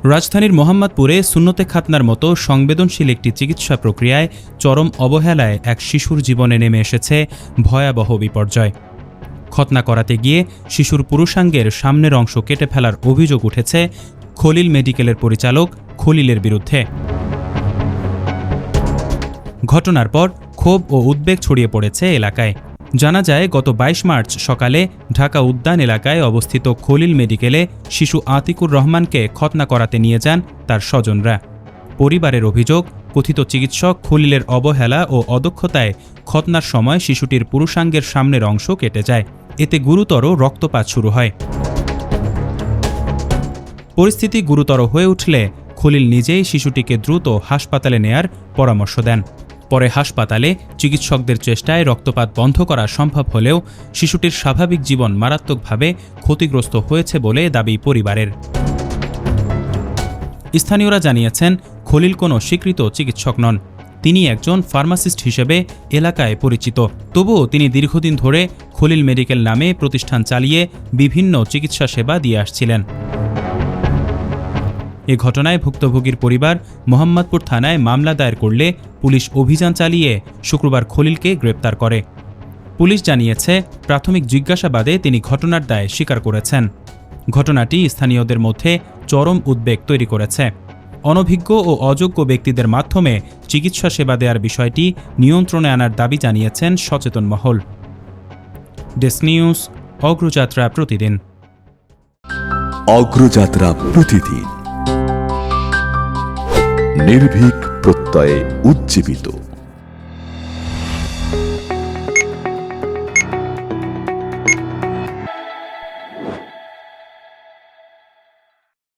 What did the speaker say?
রাজধানীর মোহাম্মদপুরে সুন্নতে খাতনার মতো সংবেদনশীল একটি চিকিৎসা প্রক্রিয়ায় চরম অবহেলায় এক শিশুর জীবনে নেমে এসেছে ভয়াবহ বিপর্যয়। খতনা করাতে গিয়ে শিশুর পুরুষাঙ্গের সামনের অংশ কেটে ফেলার অভিযোগ উঠেছে খলিল মেডিকেলের পরিচালক খলিলের বিরুদ্ধে। ঘটনার পর ক্ষোভ ও উদ্বেগ ছড়িয়ে পড়েছে এলাকায়। জানা যায়, গত ২২ মার্চ সকালে ঢাকা উদ্যান এলাকায় অবস্থিত খলিল মেডিকেলে শিশু আতিকুর রহমানকে খতনা করাতে নিয়ে যান তার স্বজনরা। পরিবারের অভিযোগ, কথিত চিকিৎসক খলিলের অবহেলা ও অদক্ষতায় খতনার সময় শিশুটির পুরুষাঙ্গের সামনের অংশ কেটে যায়। এতে গুরুতর রক্তপাত শুরু হয়। পরিস্থিতি গুরুতর হয়ে উঠলে খলিল নিজেই শিশুটিকে দ্রুত হাসপাতালে নেয়ার পরামর্শ দেন। পরে হাসপাতালে চিকিৎসকদের চেষ্টায় রক্তপাত বন্ধ করা সম্ভব হলেও শিশুটির স্বাভাবিক জীবন মারাত্মকভাবে ক্ষতিগ্রস্ত হয়েছে বলে দাবি পরিবারের। স্থানীয়রা জানিয়েছেন, খলিল কোনো স্বীকৃত চিকিৎসক নন। তিনি একজন ফার্মাসিস্ট হিসেবে এলাকায় পরিচিত। তবুও তিনি দীর্ঘদিন ধরে খলিল মেডিকেল নামে প্রতিষ্ঠান চালিয়ে বিভিন্ন চিকিৎসা সেবা দিয়ে আসছিলেন। এ ঘটনায় ভুক্তভোগীর পরিবার মোহাম্মদপুর থানায় মামলা দায়ের করলে পুলিশ অভিযান চালিয়ে শুক্রবার খলিলকে গ্রেপ্তার করে। পুলিশ জানিয়েছে, প্রাথমিক জিজ্ঞাসাবাদে তিনি ঘটনার দায় স্বীকার করেছেন। ঘটনাটি স্থানীয়দের মধ্যে চরম উদ্বেগ তৈরি করেছে। অনভিজ্ঞ ও অযোগ্য ব্যক্তিদের মাধ্যমে চিকিৎসা সেবা দেওয়ার বিষয়টি নিয়ন্ত্রণে আনার দাবি জানিয়েছেন সচেতন মহল। ডেস্ক নিউজ, অগ্রযাত্রা প্রতিদিন। অগ্রযাত্রা প্রতিদিন, নির্ভীক প্রত্যয়ে উজ্জীবিত।